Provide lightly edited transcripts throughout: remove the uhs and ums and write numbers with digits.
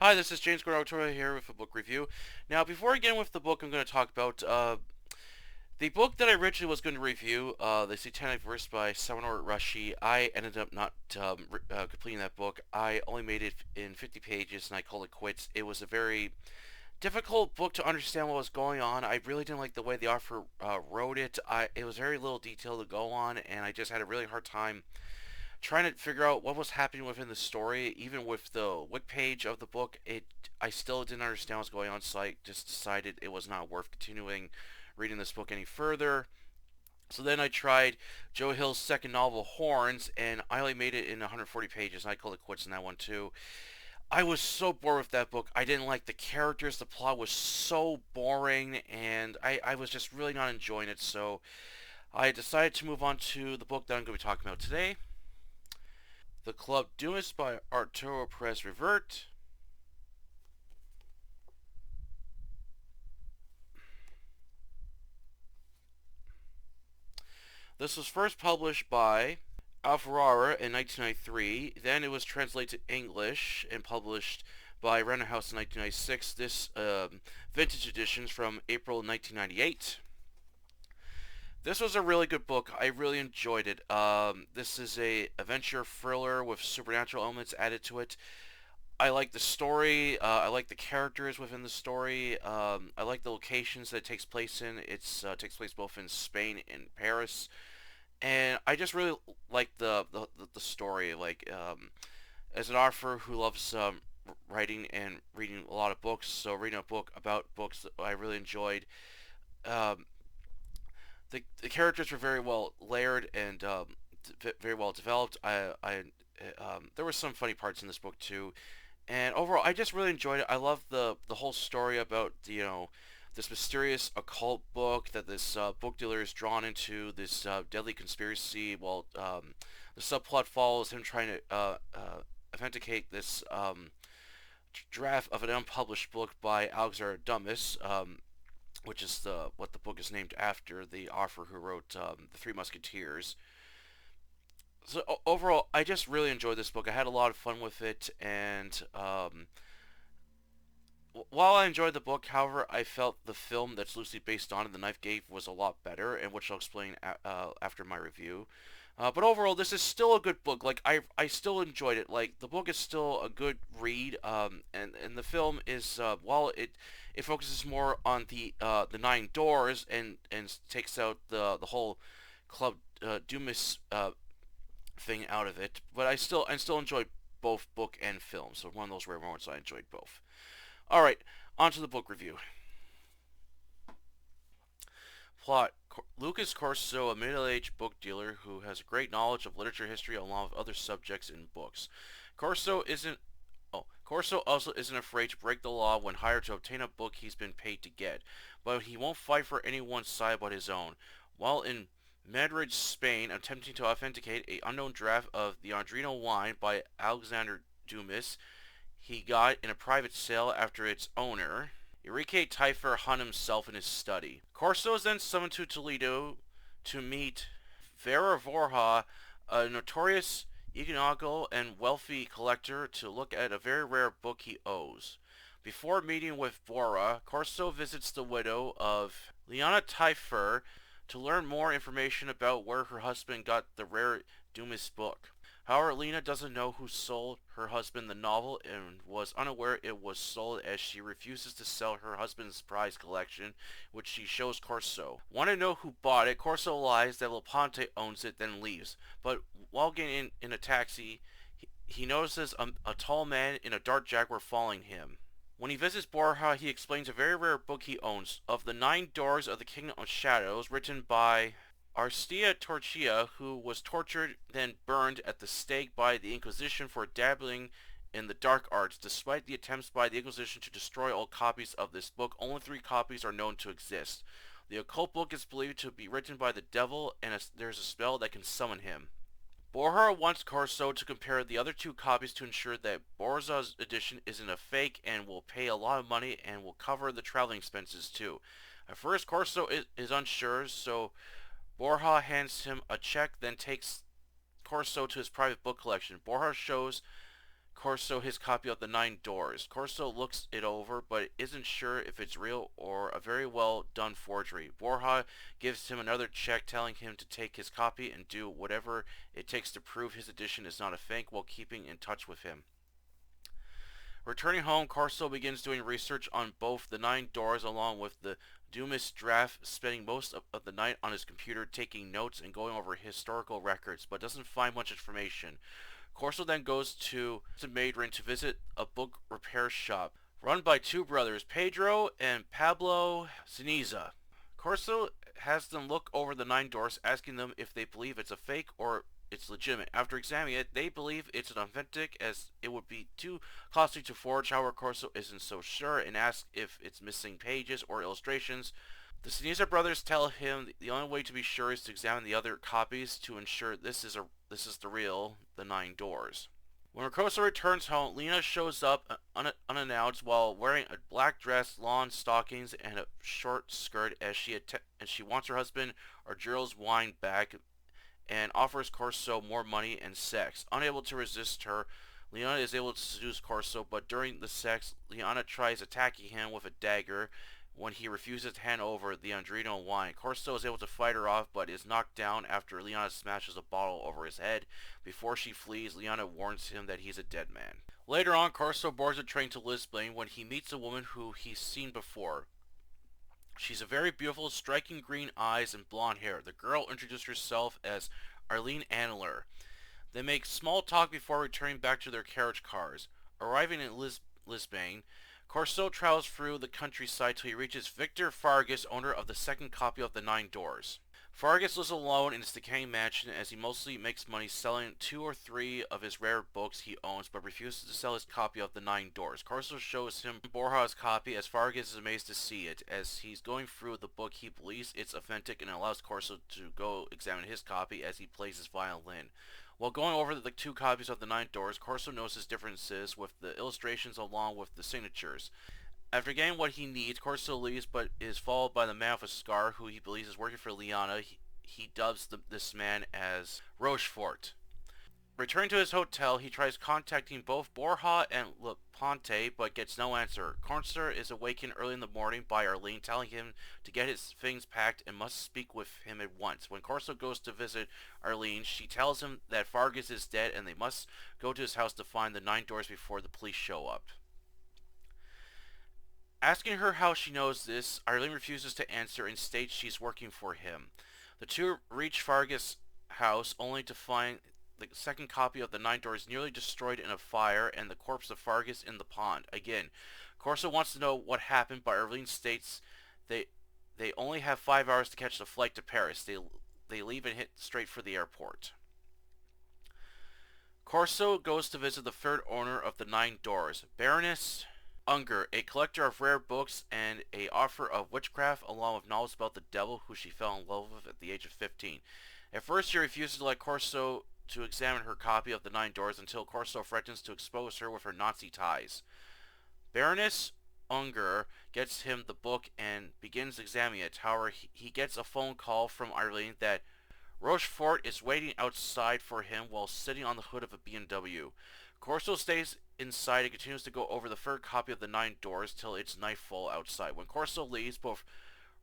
Hi, this is James Gordon here with a book review. Now, before I get in with the book, I'm going to talk about the book that I originally was going to review, The Satanic Verse by Salman Rushdie. I ended up not completing that book. I only made it in 50 pages and I called it quits. It was a very difficult book to understand what was going on. I really didn't like the way the author wrote it. It was very little detail to go on, and I just had a really hard time trying to figure out what was happening within the story. Even with the wiki page of the book, I still didn't understand what was going on, so I just decided it was not worth continuing reading this book any further. So then I tried Joe Hill's second novel, Horns, and I only made it in 140 pages, and I called it quits in that one too. I was so bored with that book. I didn't like the characters. The plot was so boring, and I was just really not enjoying it. So I decided to move on to the book that I'm going to be talking about today, The Club Dumas by Arturo Perez-Reverte. This was first published by Alfarar in 1993. Then it was translated to English and published by Random House in 1996. This vintage edition is from April 1998. This was a really good book. I really enjoyed it. This is a adventure thriller with supernatural elements added to it. I like the story. I like the characters within the story. I like the locations that it takes place in. It takes place both in Spain and Paris, and I just really like the story. As an author who loves writing and reading a lot of books, so reading a book about books that I really enjoyed. Um, the characters were very well layered and very well developed. There were some funny parts in this book too, and overall, I just really enjoyed it. I love the whole story about this mysterious occult book that this book dealer is drawn into this deadly conspiracy. While the subplot follows him trying to authenticate this draft of an unpublished book by Alexander Dumas, which is what the book is named after, the author who wrote the Three Musketeers. So overall, I just really enjoyed this book. I had a lot of fun with it, and while I enjoyed the book, however, I felt the film that's loosely based on it, The Knife Game, was a lot better, and which I'll explain after my review. But overall, this is still a good book. Like I still enjoyed it. Like the book is still a good read. And the film is while it focuses more on the nine doors and takes out the whole Club Dumas thing out of it. But I still enjoyed both book and film. So one of those rare moments I enjoyed both. All right, on to the book review. Plot: Lucas Corso, a middle-aged book dealer who has a great knowledge of literature history along with other subjects in books. Corso isn't Corso also isn't afraid to break the law when hired to obtain a book he's been paid to get, but he won't fight for anyone's side but his own. While in Madrid, Spain, attempting to authenticate a unknown draft of the Andrino wine by Alexander Dumas, he got in a private sale after its owner, Enrique Taifer, hung himself in his study. Corso is then summoned to Toledo to meet Vera Vorha, a notorious economical and wealthy collector, to look at a very rare book he owes. Before meeting with Bora, Corso visits the widow of Liana Taifer to learn more information about where her husband got the rare Dumas book. However, Lena doesn't know who sold her husband the novel and was unaware it was sold, as she refuses to sell her husband's prize collection, which she shows Corso. Want to know who bought it, Corso lies that Leponte owns it, then leaves. But while getting in a taxi, he notices a tall man in a dark Jaguar following him. When he visits Borja, he explains a very rare book he owns, of the Nine Doors of the Kingdom of Shadows, written by Arstia Torchia, who was tortured then burned at the stake by the Inquisition for dabbling in the dark arts. Despite the attempts by the Inquisition to destroy all copies of this book, only 3 copies are known to exist. The occult book is believed to be written by the devil, and there's a spell that can summon him. Borja wants Corso to compare the other 2 copies to ensure that Borja's edition isn't a fake, and will pay a lot of money and will cover the traveling expenses too. At first, Corso is unsure, so Borja hands him a check, then takes Corso to his private book collection. Borja shows Corso his copy of the Nine Doors. Corso looks it over, but isn't sure if it's real or a very well done forgery. Borja gives him another check telling him to take his copy and do whatever it takes to prove his edition is not a fake while keeping in touch with him. Returning home, Corso begins doing research on both the Nine Doors along with the Dumas draft, spending most of the night on his computer taking notes and going over historical records, but doesn't find much information. Corso then goes to Madrid to visit a book repair shop run by two brothers, Pedro and Pablo Ceniza. Corso has them look over the Nine Doors, asking them if they believe it's a fake or it's legitimate. After examining it, they believe it's an authentic as it would be too costly to forge. However, Corso isn't so sure and asks if it's missing pages or illustrations. The Ceniza brothers tell him the only way to be sure is to examine the other copies to ensure this is the real, the Nine Doors. When Corso returns home, Lena shows up unannounced while wearing a black dress, lawn stockings, and a short skirt as she wants her husband Arturo's wine back and offers Corso more money and sex. Unable to resist her, Leona is able to seduce Corso, but during the sex, Leona tries attacking him with a dagger when he refuses to hand over the Andrino wine. Corso is able to fight her off, but is knocked down after Leona smashes a bottle over his head. Before she flees, Leona warns him that he's a dead man. Later on, Corso boards a train to Lisbon when he meets a woman who he's seen before. She's a very beautiful, striking green eyes and blonde hair. The girl introduced herself as Arlene Anler. They make small talk before returning back to their carriage cars. Arriving in Lisbon, Corso travels through the countryside till he reaches Victor Fargas, owner of the second copy of the Nine Doors. Fargas lives alone in his decaying mansion as he mostly makes money selling 2 or 3 of his rare books he owns but refuses to sell his copy of the Nine Doors. Corso shows him Borja's copy as Fargas is amazed to see it. As he's going through the book, he believes it's authentic and allows Corso to go examine his copy as he plays his violin. While going over the 2 copies of the Nine Doors, Corso notices differences with the illustrations along with the signatures. After getting what he needs, Corso leaves but is followed by the man with a scar who he believes is working for Liana. He dubs this man as Rochefort. Returning to his hotel, he tries contacting both Borja and Leponte but gets no answer. Corso is awakened early in the morning by Arlene telling him to get his things packed and must speak with him at once. When Corso goes to visit Arlene, she tells him that Fargas is dead and they must go to his house to find the Nine Doors before the police show up. Asking her how she knows this, Arlene refuses to answer and states she's working for him. The two reach Fargas' house only to find the second copy of the Nine Doors nearly destroyed in a fire and the corpse of Fargas in the pond. Again, Corso wants to know what happened, but Arlene states they only have 5 hours to catch the flight to Paris. They leave and hit straight for the airport. Corso goes to visit the third owner of the Nine Doors, Baroness Unger, a collector of rare books and a author of witchcraft along with novels about the devil who she fell in love with at the age of 15. At first she refuses to let Corso to examine her copy of the Nine Doors until Corso threatens to expose her with her Nazi ties. Baroness Unger gets him the book and begins examining it. However, he gets a phone call from Arlene that Rochefort is waiting outside for him while sitting on the hood of a BMW. Corso stays inside and continues to go over the third copy of the Nine Doors till it's nightfall outside. When Corso leaves, both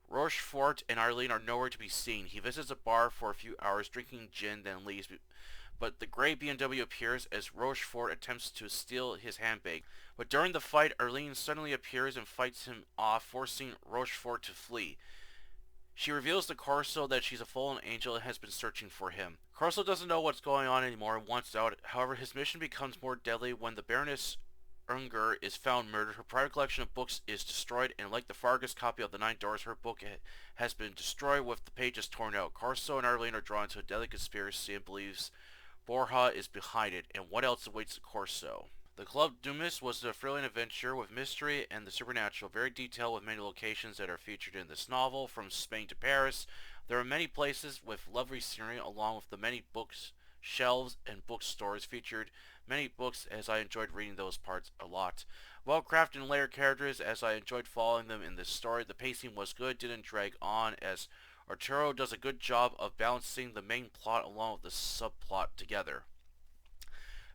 Rochefort and Arlene are nowhere to be seen. He visits a bar for a few hours, drinking gin, then leaves. But the gray BMW appears as Rochefort attempts to steal his handbag. But during the fight, Arlene suddenly appears and fights him off, forcing Rochefort to flee. She reveals to Corso that she's a fallen angel and has been searching for him. Corso doesn't know what's going on anymore and wants out. However, his mission becomes more deadly when the Baroness Unger is found murdered. Her private collection of books is destroyed, and like the Fargas copy of the Nine Doors, her book has been destroyed with the pages torn out. Corso and Arlene are drawn to a deadly conspiracy and believes Borja is behind it, and what else awaits Corso? The Club Dumas was a thrilling adventure with mystery and the supernatural, very detailed with many locations that are featured in this novel, from Spain to Paris. There are many places with lovely scenery along with the many books, shelves, and bookstores featured many books as I enjoyed reading those parts a lot. Well crafted and layered characters as I enjoyed following them in this story. The pacing was good, didn't drag on as Arturo does a good job of balancing the main plot along with the subplot together.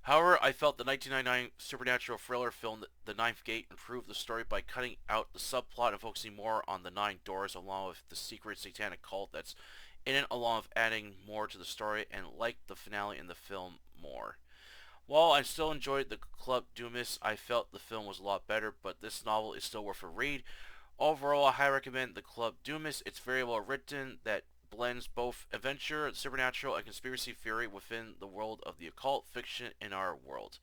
However, I felt the 1999 supernatural thriller film The Ninth Gate improved the story by cutting out the subplot and focusing more on the nine doors along with the secret satanic cult that's in it, along with adding more to the story, and liked the finale in the film more. While I still enjoyed the Club Dumas, I felt the film was a lot better, but this novel is still worth a read. Overall, I highly recommend the Club Dumas. It's very well written that blends both adventure, supernatural, and conspiracy theory within the world of the occult fiction in our world.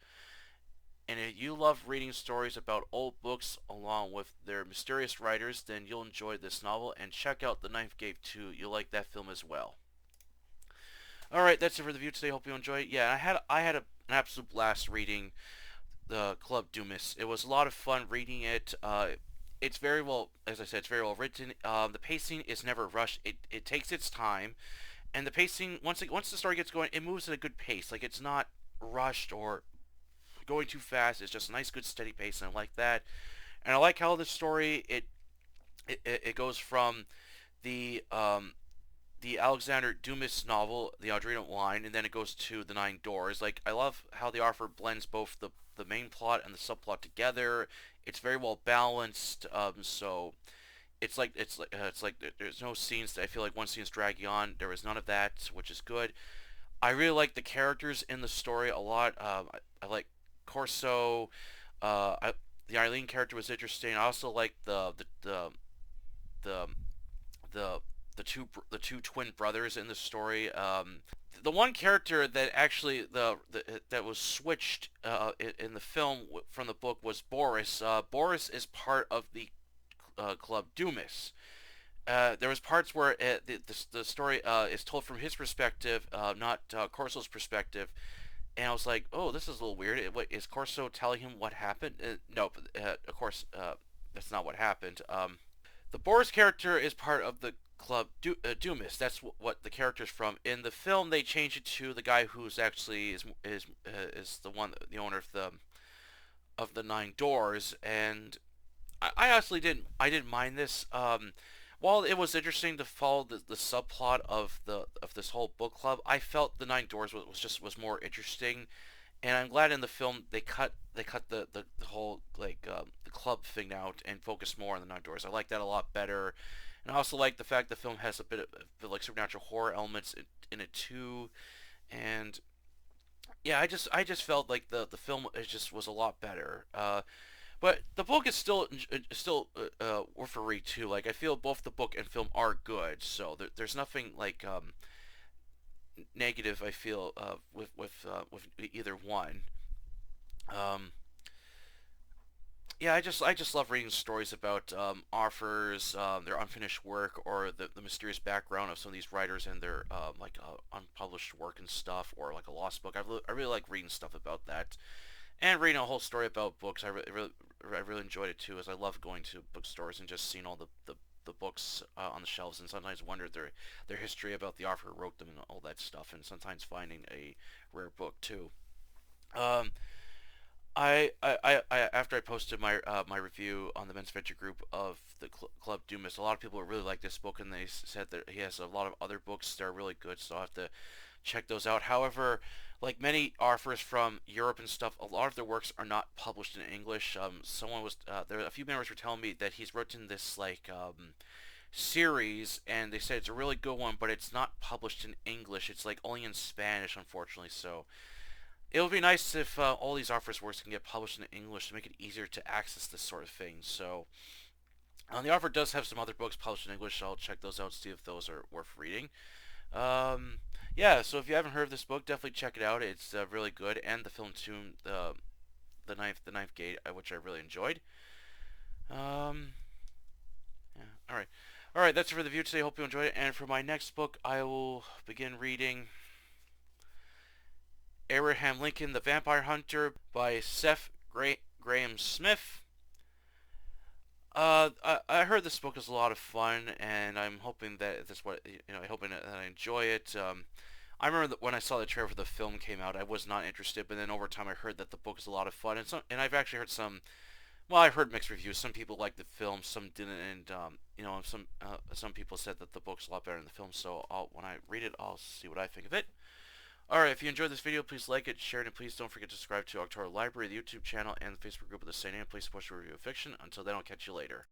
And if you love reading stories about old books along with their mysterious writers, then you'll enjoy this novel. And check out The Ninth Gate too. You'll like that film as well. All right, that's it for the review today. Hope you enjoyed it. Yeah, an absolute blast reading the Club Dumas. It was a lot of fun reading it. It's very well, as I said, it's very well written. The pacing is never rushed. It takes its time, and the pacing once the story gets going, it moves at a good pace. Like it's not rushed or going too fast. It's just a nice, good, steady pace, and I like that. And I like how the story it goes from the the Alexander Dumas novel, the Adrenal Line, and then it goes to the Nine Doors. Like I love how the author blends both the main plot and the subplot together. It's very well balanced. So it's like there's no scenes that I feel like one scene is dragging on. There is none of that, which is good. I really like the characters in the story a lot. I like Corso. The Eileen character was interesting. I also like the the the two twin brothers in the story. The one character that actually that was switched in the film from the book was Boris. Boris is part of the Club Dumas. There was parts where the story is told from his perspective, not Corso's perspective, and I was like, oh, this is a little weird. Is Corso telling him what happened? No, of course, that's not what happened. The Boris character is part of the Club Dumas. That's what the character's from. In the film, they changed it to the guy who's actually is the one, the owner of the Nine Doors, and I honestly didn't mind this. While it was interesting to follow the subplot of this whole book club, I felt the Nine Doors was more interesting, and I'm glad in the film they cut the whole like the club thing out and focus more on the Nine Doors. I like that a lot better, and I also like the fact the film has a bit of like supernatural horror elements in it too, and yeah, I just felt like the film just was a lot better. But the book is still worth a read too. Like I feel both the book and film are good, so there's nothing like negative I feel with either one. Um, yeah, I just love reading stories about authors, their unfinished work, or the mysterious background of some of these writers and their unpublished work and stuff, or like a lost book. I really like reading stuff about that, and reading a whole story about books. I really enjoyed it too, as I love going to bookstores and just seeing all the books on the shelves, and sometimes wonder their history about the author who wrote them and all that stuff, and sometimes finding a rare book too. Um, after I posted my review on the Men's Venture group of the Club Dumas, a lot of people really like this book, and they said that he has a lot of other books that are really good, so I'll have to check those out. However, like many authors from Europe and stuff, a lot of their works are not published in English. Someone was there. A few members were telling me that he's written this like series, and they said it's a really good one, but it's not published in English. It's like only in Spanish, unfortunately. So it would be nice if all these authors' works can get published in English to make it easier to access this sort of thing. So the author does have some other books published in English. So I'll check those out, see if those are worth reading. Um, yeah, so if you haven't heard of this book, definitely check it out. It's really good, and the film too, the Ninth Gate, which I really enjoyed. Um, yeah, all right. That's it for the review today. Hope you enjoyed it. And for my next book, I will begin reading Abraham Lincoln, the Vampire Hunter by Seth Graham Smith. I heard this book is a lot of fun, and I'm hoping that this what I hoping that I enjoy it. I remember that when I saw the trailer for the film came out, I was not interested, but then over time I heard that the book is a lot of fun, and I've actually heard some. Well, I heard mixed reviews. Some people liked the film, some didn't, and some people said that the book's a lot better than the film. So when I read it, I'll see what I think of it. Alright, if you enjoyed this video, please like it, share it, and please don't forget to subscribe to Arturo Library, the YouTube channel, and the Facebook group of the same name. Please support your review of fiction. Until then, I'll catch you later.